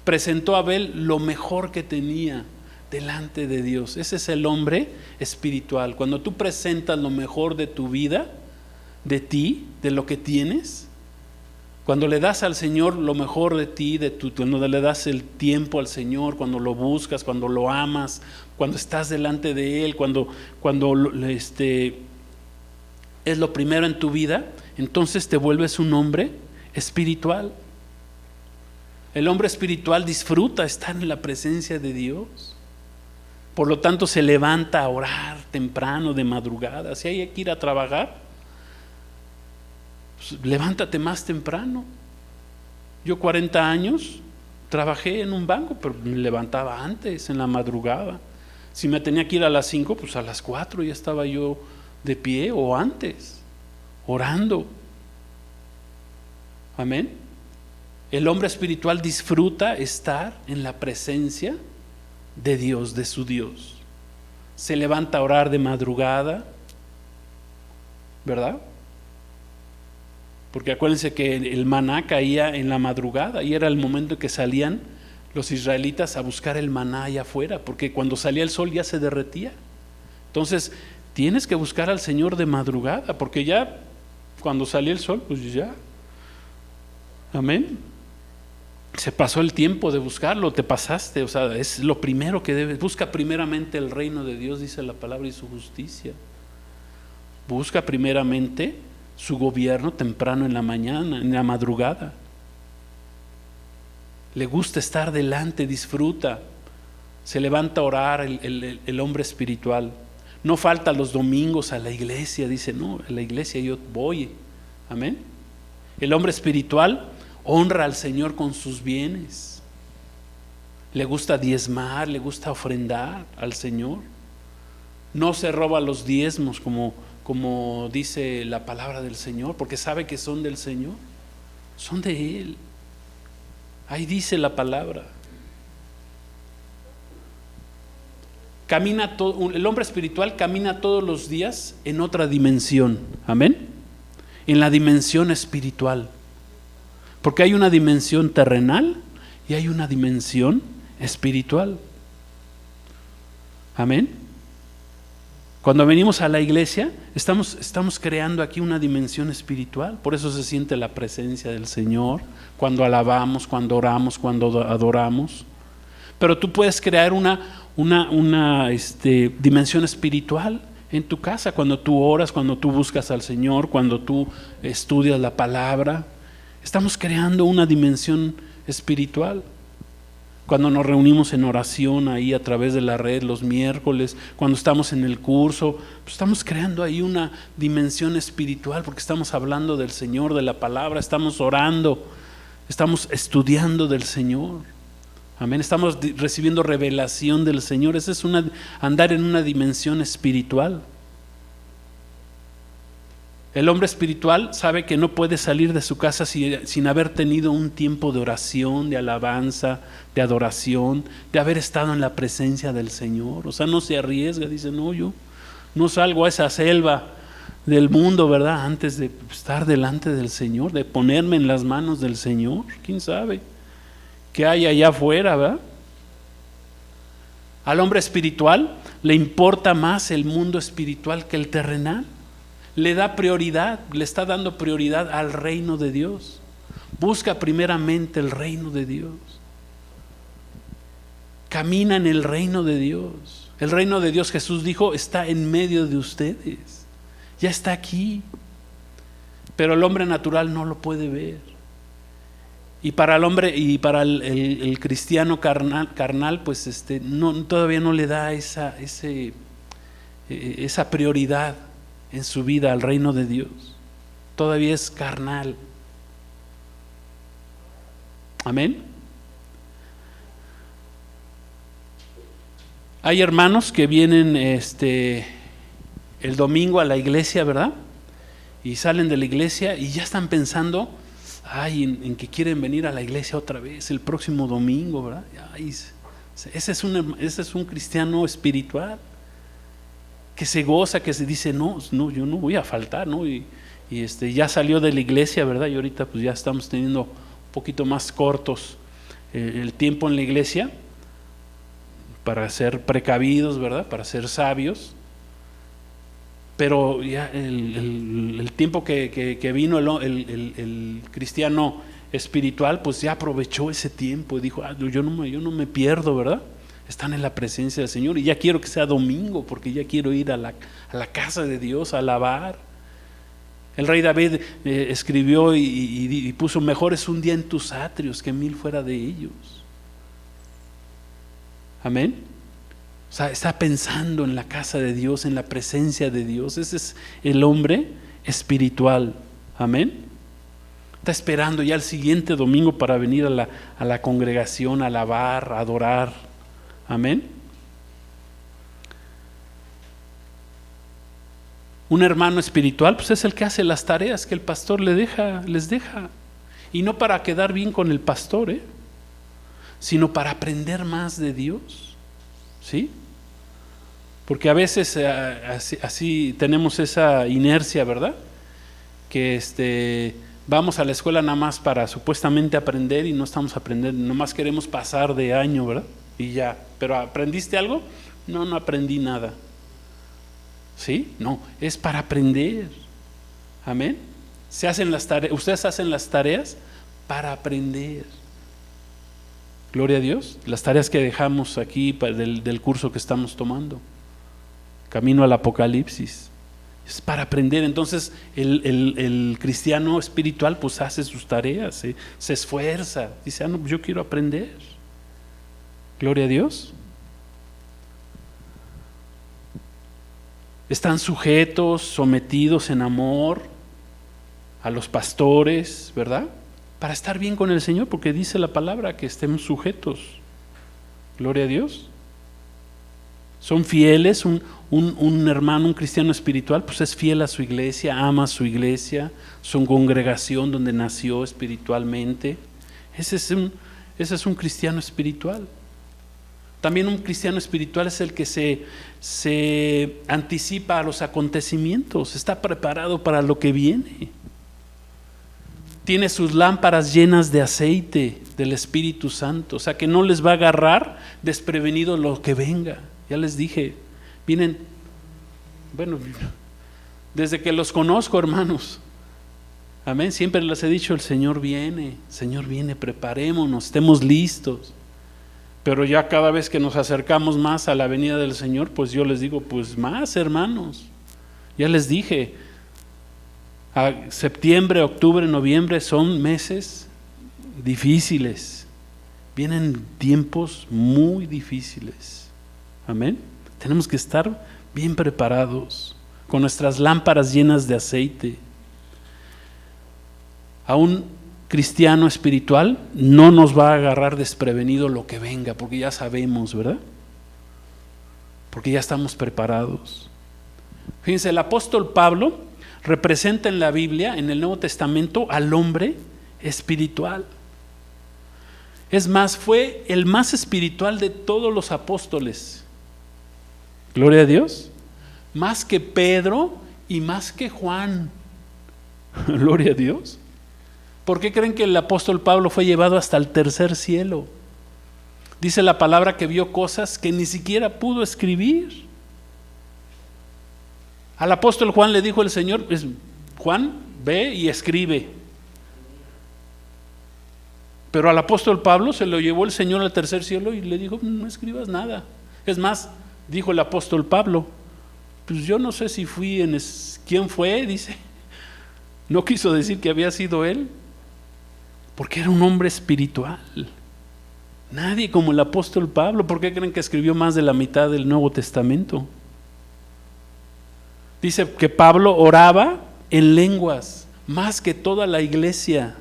Presentó a Abel lo mejor que tenía delante de Dios. Ese es el hombre espiritual. Cuando tú presentas lo mejor de tu vida, de ti, de lo que tienes, cuando le das al Señor lo mejor de ti, cuando le das el tiempo al Señor, cuando lo buscas, cuando lo amas, cuando estás delante de Él, cuando es lo primero en tu vida, entonces te vuelves un hombre espiritual. El hombre espiritual disfruta estar en la presencia de Dios. Por lo tanto, se levanta a orar temprano, de madrugada. Si hay que ir a trabajar, pues, levántate más temprano. Yo 40 años trabajé en un banco, pero me levantaba antes, en la madrugada. Si me tenía que ir a las 5, pues a las 4 ya estaba yo de pie, o antes, orando. Amén. El hombre espiritual disfruta estar en la presencia de Dios, de su Dios. Se levanta a orar de madrugada, ¿verdad? Porque acuérdense que el maná caía en la madrugada y era el momento en que salían los israelitas a buscar el maná allá afuera, porque cuando salía el sol ya se derretía. Entonces tienes que buscar al Señor de madrugada, porque ya cuando salía el sol, pues ya, amén, se pasó el tiempo de buscarlo, te pasaste. O sea, es lo primero que debes. Busca primeramente el reino de Dios, dice la palabra, y su justicia. Busca primeramente su gobierno temprano en la mañana, en la madrugada. Le gusta estar delante, disfruta. Se levanta a orar el hombre espiritual. No falta los domingos a la iglesia, dice, no, a la iglesia yo voy. Amén. El hombre espiritual honra al Señor con sus bienes. Le gusta diezmar, le gusta ofrendar al Señor. No se roba los diezmos como dice la palabra del Señor, porque sabe que son del Señor, son de Él. Ahí dice la palabra. El hombre espiritual camina todos los días en otra dimensión. Amén. En la dimensión espiritual. Porque hay una dimensión terrenal y hay una dimensión espiritual. Amén. Cuando venimos a la iglesia, estamos creando aquí una dimensión espiritual. Por eso se siente la presencia del Señor, cuando alabamos, cuando oramos, cuando adoramos. Pero tú puedes crear una dimensión espiritual en tu casa, cuando tú oras, cuando tú buscas al Señor, cuando tú estudias la palabra. Estamos creando una dimensión espiritual. Cuando nos reunimos en oración ahí a través de la red los miércoles, cuando estamos en el curso, pues estamos creando ahí una dimensión espiritual, porque estamos hablando del Señor, de la palabra, estamos orando, estamos estudiando del Señor. Amén. Estamos recibiendo revelación del Señor. Ese es andar en una dimensión espiritual. El hombre espiritual sabe que no puede salir de su casa sin haber tenido un tiempo de oración, de alabanza, de adoración, de haber estado en la presencia del Señor. O sea, no se arriesga, dice, no, yo no salgo a esa selva del mundo, ¿verdad? Antes de estar delante del Señor, de ponerme en las manos del Señor. ¿Quién sabe qué hay allá afuera, verdad? Al hombre espiritual le importa más el mundo espiritual que el terrenal. Le da prioridad, le está dando prioridad al reino de Dios. Busca primeramente el reino de Dios. Camina en el reino de Dios. El reino de Dios, Jesús dijo, está en medio de ustedes. Ya está aquí. Pero el hombre natural no lo puede ver. Y para el hombre y para el cristiano carnal, pues todavía no le da esa prioridad en su vida al reino de Dios. Todavía es carnal. Amén. Hay hermanos que vienen el domingo a la iglesia, ¿verdad? Y salen de la iglesia y ya están pensando en que quieren venir a la iglesia otra vez el próximo domingo, ¿verdad? Ese es un cristiano espiritual que se goza, que se dice, no, yo no voy a faltar, ¿no? Y ya salió de la iglesia, ¿verdad? Y ahorita pues ya estamos teniendo un poquito más cortos el tiempo en la iglesia para ser precavidos, ¿verdad? Para ser sabios. Pero ya el tiempo que vino el cristiano espiritual, pues ya aprovechó ese tiempo y dijo, yo no me pierdo, ¿verdad? Están en la presencia del Señor y ya quiero que sea domingo porque ya quiero ir a la casa de Dios a alabar. El rey David escribió y puso, mejor es un día en tus atrios que 1000 fuera de ellos. Amén. O sea, está pensando en la casa de Dios, en la presencia de Dios. Ese es el hombre espiritual. Amén. Está esperando ya el siguiente domingo para venir a la congregación, a alabar, a adorar. Amén. Un hermano espiritual, pues es el que hace las tareas que el pastor les deja. Y no para quedar bien con el pastor, sino para aprender más de Dios. ¿Sí? Porque a veces así tenemos esa inercia, ¿verdad? Que vamos a la escuela nada más para supuestamente aprender y no estamos aprendiendo, nomás queremos pasar de año, ¿verdad? Y ya, pero ¿aprendiste algo? No aprendí nada. ¿Sí? No, es para aprender. Amén. Ustedes hacen las tareas para aprender. Gloria a Dios. Las tareas que dejamos aquí del curso que estamos tomando. Camino al Apocalipsis. Es para aprender. Entonces el cristiano espiritual pues hace sus tareas, se esfuerza. Dice, yo quiero aprender. Gloria a Dios. Están sujetos, sometidos en amor a los pastores, ¿verdad? Para estar bien con el Señor, porque dice la palabra que estemos sujetos. Gloria a Dios. Son fieles, un hermano, un cristiano espiritual, pues es fiel a su iglesia, ama a su iglesia, su congregación donde nació espiritualmente. Ese es un cristiano espiritual. También un cristiano espiritual es el que se anticipa a los acontecimientos, está preparado para lo que viene. Tiene sus lámparas llenas de aceite del Espíritu Santo, o sea que no les va a agarrar desprevenido lo que venga. Ya les dije, vienen, desde que los conozco, hermanos, amén, siempre les he dicho, el Señor viene, preparémonos, estemos listos. Pero ya cada vez que nos acercamos más a la venida del Señor, pues yo les digo, pues más, hermanos. Ya les dije, septiembre, octubre, noviembre son meses difíciles. Vienen tiempos muy difíciles. Amén. Tenemos que estar bien preparados, con nuestras lámparas llenas de aceite. A un cristiano espiritual no nos va a agarrar desprevenido lo que venga, porque ya sabemos, ¿verdad? Porque ya estamos preparados. Fíjense, el apóstol Pablo representa en la Biblia, en el Nuevo Testamento, al hombre espiritual. Es más, fue el más espiritual de todos los apóstoles. Gloria a Dios. Más que Pedro y más que Juan. Gloria a Dios. ¿Por qué creen que el apóstol Pablo fue llevado hasta el tercer cielo? Dice la palabra que vio cosas que ni siquiera pudo escribir. Al apóstol Juan le dijo el Señor, Juan, ve y escribe. Pero al apóstol Pablo se lo llevó el Señor al tercer cielo y le dijo, no escribas nada. Es más, dijo el apóstol Pablo, pues yo no sé si ¿quién fue? Dice, no quiso decir que había sido él, porque era un hombre espiritual. Nadie como el apóstol Pablo. ¿Por qué creen que escribió más de la mitad del Nuevo Testamento? Dice que Pablo oraba en lenguas, más que toda la iglesia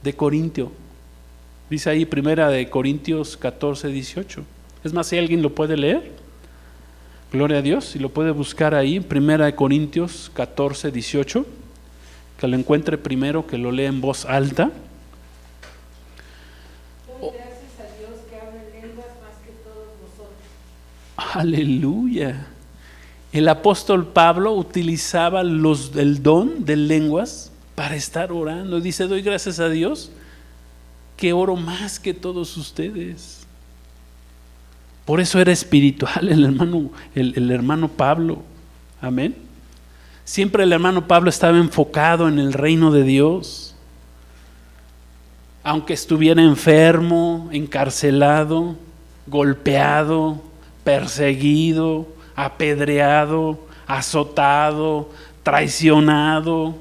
de Corintio. Dice ahí 1 Corintios 14, 18. Es más, si alguien lo puede leer, gloria a Dios, si lo puede buscar ahí, 1 Corintios 14, 18, que lo encuentre primero, que lo lea en voz alta. Gracias a Dios que habla en lenguas más que todos nosotros. Aleluya. El apóstol Pablo utilizaba el don de lenguas para estar orando. Dice, doy gracias a Dios que oro más que todos ustedes. Por eso era espiritual el hermano Pablo. Amén. Siempre el hermano Pablo estaba enfocado en el reino de Dios. Aunque estuviera enfermo, encarcelado, golpeado, perseguido, apedreado, azotado, traicionado,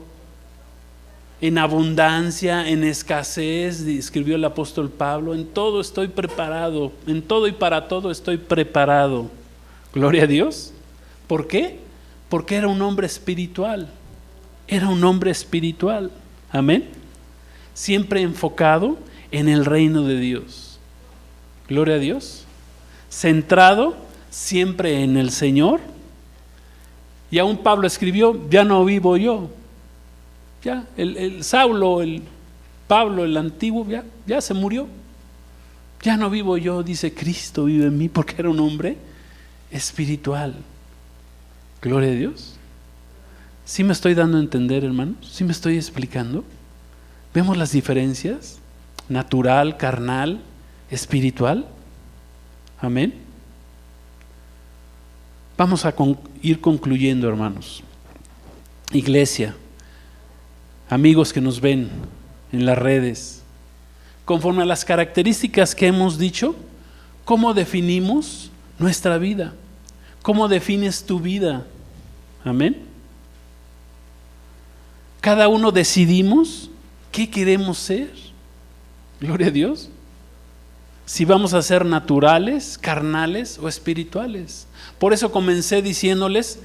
en abundancia, en escasez, escribió el apóstol Pablo, en todo estoy preparado, en todo y para todo estoy preparado. Gloria a Dios. ¿Por qué? Porque era un hombre espiritual. Era un hombre espiritual. Amén. Siempre enfocado en el reino de Dios. Gloria a Dios. Centrado siempre en el Señor. Y aún Pablo escribió, ya no vivo yo. Ya, el Saulo, el Pablo, el antiguo, ya se murió. Ya no vivo yo, dice, Cristo vive en mí, porque era un hombre espiritual. Gloria a Dios. ¿Sí me estoy dando a entender, hermanos? ¿Sí me estoy explicando? ¿Vemos las diferencias? Natural, carnal, espiritual. Amén. Vamos a ir concluyendo, hermanos. Iglesia, amigos que nos ven en las redes, conforme a las características que hemos dicho, ¿cómo definimos nuestra vida? ¿Cómo defines tu vida? Amén. Cada uno decidimos qué queremos ser. Gloria a Dios. Si vamos a ser naturales, carnales o espirituales. Por eso comencé diciéndoles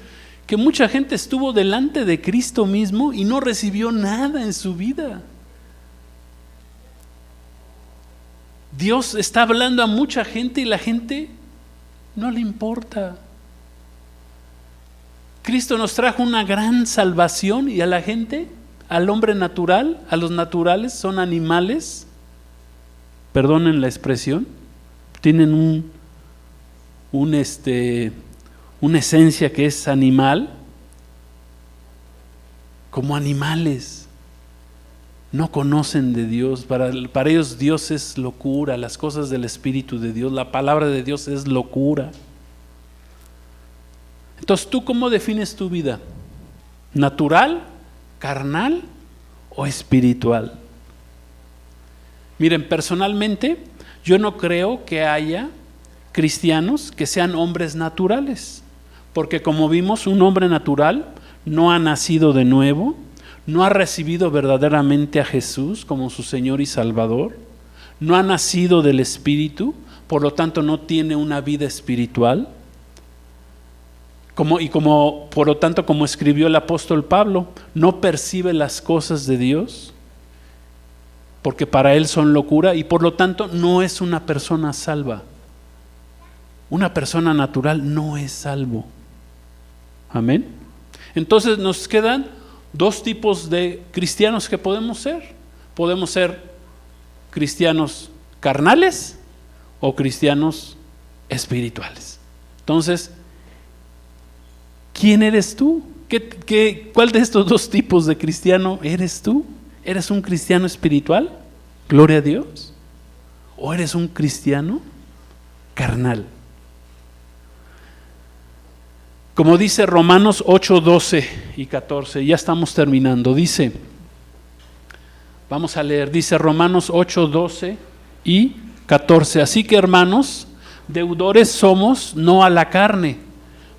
que mucha gente estuvo delante de Cristo mismo y no recibió nada en su vida. Dios está hablando a mucha gente y la gente no le importa. Cristo nos trajo una gran salvación y a la gente, al hombre natural, a los naturales, son animales, perdonen la expresión, tienen una esencia que es animal, como animales, no conocen de Dios. Para ellos Dios es locura, las cosas del Espíritu de Dios, la palabra de Dios es locura. Entonces, ¿tú cómo defines tu vida? ¿Natural, carnal o espiritual? Miren, personalmente, yo no creo que haya cristianos que sean hombres naturales, porque como vimos, un hombre natural no ha nacido de nuevo, no ha recibido verdaderamente a Jesús como su Señor y Salvador, no ha nacido del Espíritu, por lo tanto no tiene una vida espiritual. Por lo tanto, como escribió el apóstol Pablo, no percibe las cosas de Dios, porque para él son locura, y por lo tanto no es una persona salva. Una persona natural no es salvo. Amén. Entonces nos quedan dos tipos de cristianos que podemos ser. Podemos ser cristianos carnales o cristianos espirituales. Entonces, ¿quién eres tú? ¿Cuál de estos dos tipos de cristiano eres tú? ¿Eres un cristiano espiritual? Gloria a Dios. ¿O eres un cristiano carnal. Como dice Romanos 8, 12 y 14, ya estamos terminando, dice, vamos a leer, dice Romanos 8, 12 y 14, así que hermanos, deudores somos no a la carne,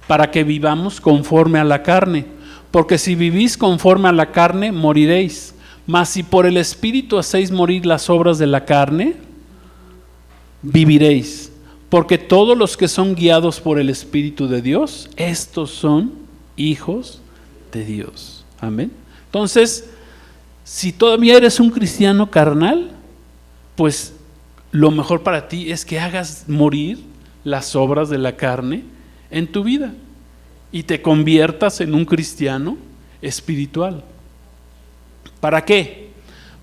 para que vivamos conforme a la carne, porque si vivís conforme a la carne, moriréis, mas si por el Espíritu hacéis morir las obras de la carne, viviréis, porque todos los que son guiados por el Espíritu de Dios, estos son hijos de Dios. Amén. Entonces, si todavía eres un cristiano carnal, pues lo mejor para ti es que hagas morir las obras de la carne en tu vida y te conviertas en un cristiano espiritual. ¿Para qué?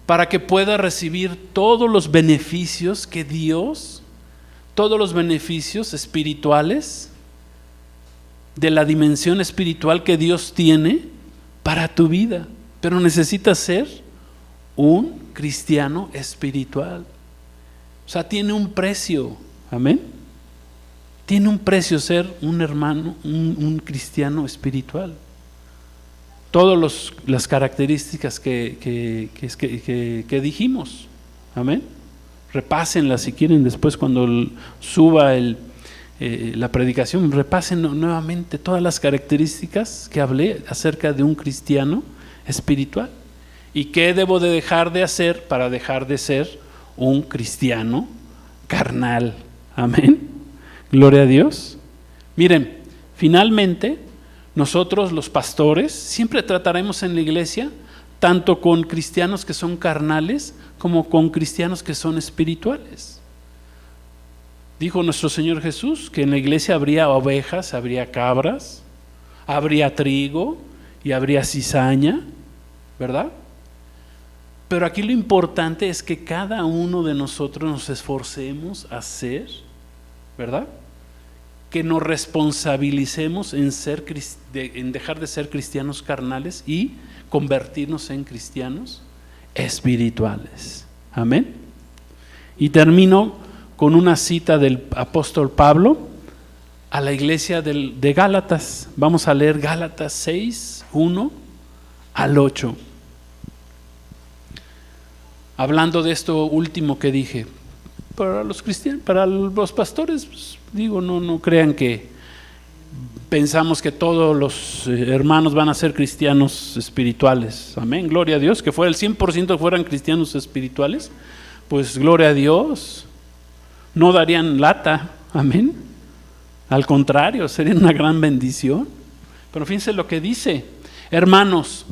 Para que pueda recibir todos los beneficios que Dios, todos los beneficios espirituales de la dimensión espiritual que Dios tiene para tu vida. Pero necesitas ser un cristiano espiritual. O sea, tiene un precio. Amén. Tiene un precio ser un hermano, un cristiano espiritual. Todas las características que dijimos. Amén. Repásenlas si quieren después cuando suba la predicación. Repasen nuevamente todas las características que hablé acerca de un cristiano espiritual. ¿Y qué debo de dejar de hacer para dejar de ser un cristiano carnal? Amén. Gloria a Dios. Miren, finalmente nosotros los pastores siempre trataremos en la iglesia tanto con cristianos que son carnales como con cristianos que son espirituales. Dijo nuestro Señor Jesús que en la iglesia habría ovejas, habría cabras, habría trigo y habría cizaña, ¿verdad? Pero aquí lo importante es que cada uno de nosotros nos esforcemos a ser, ¿verdad? Que nos responsabilicemos en dejar de ser cristianos carnales y convertirnos en cristianos espirituales. Amén. Y termino con una cita del apóstol Pablo a la iglesia de Gálatas. Vamos a leer Gálatas 6, 1 al 8. Hablando de esto último que dije, para los cristianos, para los pastores, pues, digo, no crean que pensamos que todos los hermanos van a ser cristianos espirituales. Amén, gloria a Dios, que fuera el 100% fueran cristianos espirituales, pues gloria a Dios, no darían lata, amén. Al contrario, sería una gran bendición. Pero fíjense lo que dice, hermanos,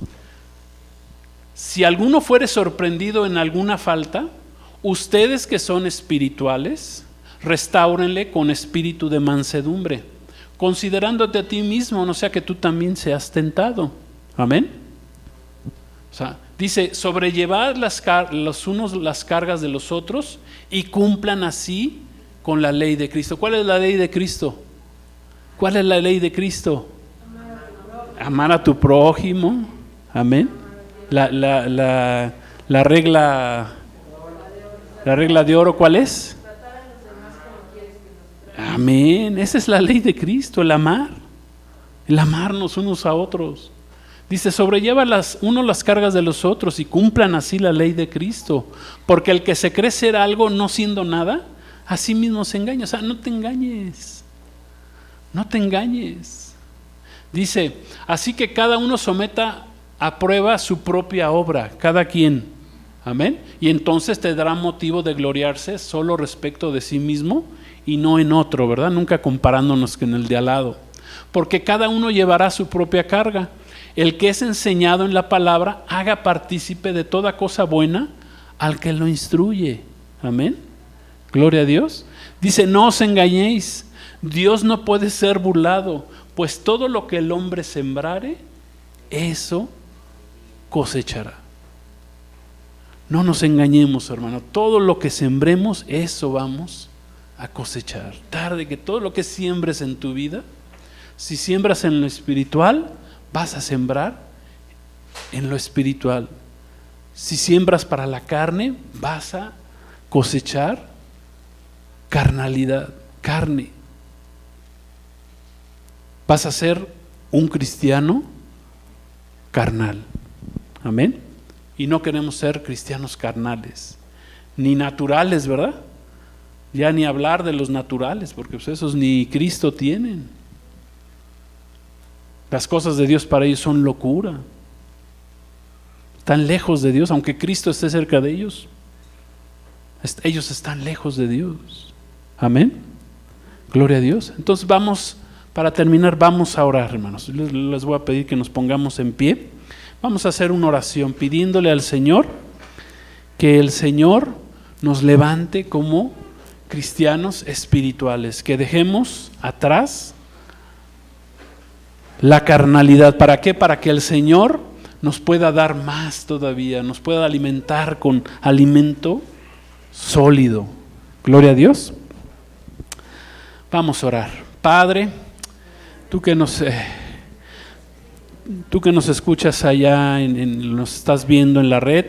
si alguno fuere sorprendido en alguna falta, ustedes que son espirituales, restáurenle con espíritu de mansedumbre, considerándote a ti mismo, no sea que tú también seas tentado. Amén. O sea, dice, sobrellevad los unos las cargas de los otros y cumplan así con la ley de Cristo. ¿Cuál es la ley de Cristo? ¿Cuál es la ley de Cristo? Amar a tu prójimo. Amén. La regla de oro, ¿cuál es? Amén, esa es la ley de Cristo, el amarnos unos a otros. Dice, sobrelleva las cargas de los otros y cumplan así la ley de Cristo, porque el que se cree ser algo no siendo nada, a sí mismo se engaña. O sea, no te engañes. Dice, así que cada uno someta a prueba su propia obra, cada quien. Amén. Y entonces te dará motivo de gloriarse solo respecto de sí mismo y no en otro, ¿verdad? Nunca comparándonos con el de al lado. Porque cada uno llevará su propia carga. El que es enseñado en la palabra, haga partícipe de toda cosa buena al que lo instruye. Amén. Gloria a Dios. Dice, no os engañéis, Dios no puede ser burlado, pues todo lo que el hombre sembrare, eso cosechará. No nos engañemos, hermano, todo lo que sembremos, eso vamos a cosechar. Tarde que todo lo que siembres en tu vida, si siembras en lo espiritual, vas a sembrar en lo espiritual. Si siembras para la carne, vas a cosechar carnalidad. carne. Vas a ser un cristiano carnal. Amén. Y no queremos ser cristianos carnales, ni naturales, ¿verdad? Ya ni hablar de los naturales, porque pues esos ni Cristo tienen. Las cosas de Dios para ellos son locura. Están lejos de Dios, aunque Cristo esté cerca de ellos. Ellos están lejos de Dios. Amén. Gloria a Dios. Entonces vamos, para terminar, vamos a orar, hermanos. Les voy a pedir que nos pongamos en pie. Vamos a hacer una oración pidiéndole al Señor que el Señor nos levante como cristianos espirituales, que dejemos atrás la carnalidad. ¿Para qué? Para que el Señor nos pueda dar más todavía, nos pueda alimentar con alimento sólido. Gloria a Dios. Vamos a orar. Padre, tú que nos escuchas allá, nos estás viendo en la red,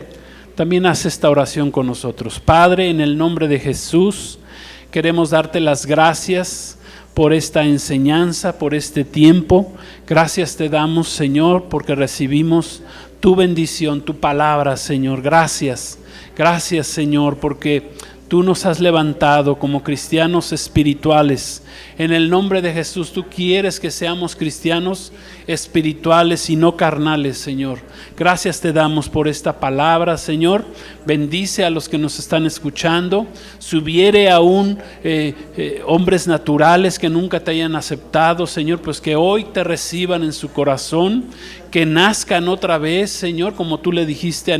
también haz esta oración con nosotros. Padre, en el nombre de Jesús, queremos darte las gracias por esta enseñanza, por este tiempo. Gracias te damos, Señor, porque recibimos tu bendición, tu palabra, Señor. Gracias, gracias, Señor, porque tú nos has levantado como cristianos espirituales. En el nombre de Jesús, tú quieres que seamos cristianos espirituales y no carnales, Señor. Gracias te damos por esta palabra, Señor. Bendice a los que nos están escuchando. Si hubiere aún hombres naturales que nunca te hayan aceptado, Señor, pues que hoy te reciban en su corazón, que nazcan otra vez, Señor, como tú le dijiste a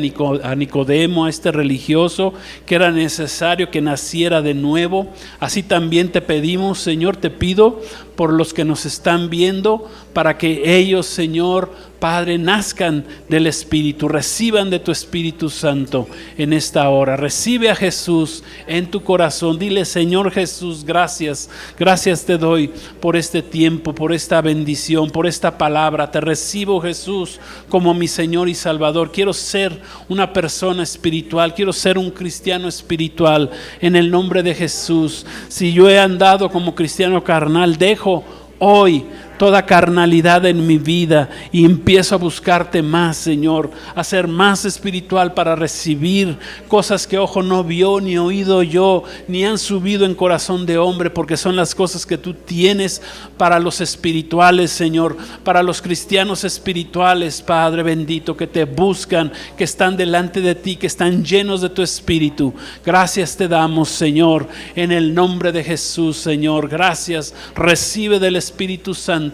Nicodemo, a este religioso, que era necesario que naciera de nuevo. Así también te pedimos, Señor, te pido por los que nos están viendo, para que ellos, Señor, Padre, nazcan del Espíritu, reciban de tu Espíritu Santo en esta hora. Recibe a Jesús en tu corazón. Dile, Señor Jesús, gracias. Gracias te doy por este tiempo, por esta bendición, por esta palabra. Te recibo, Jesús, como mi Señor y Salvador. Quiero ser una persona espiritual, quiero ser un cristiano espiritual en el nombre de Jesús. Si yo he andado como cristiano carnal, dejo hoy toda carnalidad en mi vida y empiezo a buscarte más, Señor, a ser más espiritual para recibir cosas que ojo no vio, ni oído yo, ni han subido en corazón de hombre, porque son las cosas que tú tienes para los espirituales, Señor, para los cristianos espirituales, Padre bendito, que te buscan, que están delante de ti, que están llenos de tu Espíritu. Gracias te damos, Señor, en el nombre de Jesús, Señor. Gracias. Recibe del Espíritu Santo.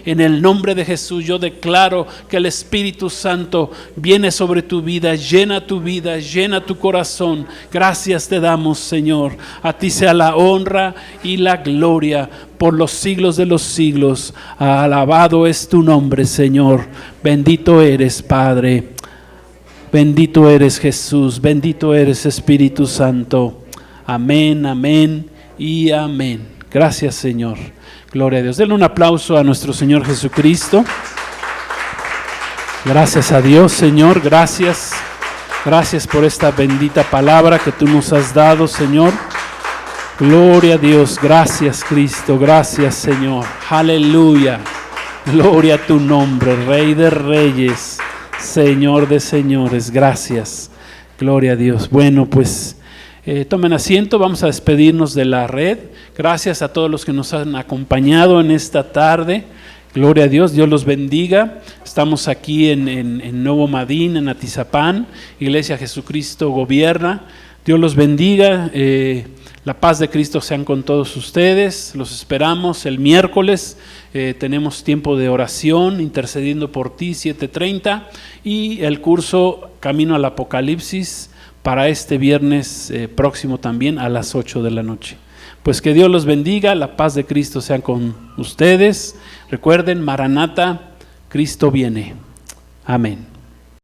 En el nombre de Jesús yo declaro que el Espíritu Santo viene sobre tu vida, llena tu corazón. Gracias te damos, Señor. A ti sea la honra y la gloria por los siglos de los siglos. Alabado es tu nombre, Señor. Bendito eres, Padre. Bendito eres, Jesús. Bendito eres, Espíritu Santo. Amén, amén y amén. Gracias, Señor. Gloria a Dios. Denle un aplauso a nuestro Señor Jesucristo. Gracias a Dios, Señor. Gracias. Gracias por esta bendita palabra que tú nos has dado, Señor. Gloria a Dios. Gracias, Cristo. Gracias, Señor. Aleluya. Gloria a tu nombre, Rey de Reyes, Señor de Señores. Gracias. Gloria a Dios. Bueno, pues tomen asiento, vamos a despedirnos de la red. Gracias a todos los que nos han acompañado en esta tarde. Gloria a Dios, Dios los bendiga. Estamos aquí en Nuevo Madín, en Atizapán, Iglesia Jesucristo Gobierna. Dios los bendiga. La paz de Cristo sean con todos ustedes. Los esperamos el miércoles. Tenemos tiempo de oración, intercediendo por ti, 7:30. Y el curso Camino al Apocalipsis para este viernes próximo también a las 8 de la noche. Pues que Dios los bendiga, la paz de Cristo sea con ustedes. Recuerden, Maranata, Cristo viene. Amén.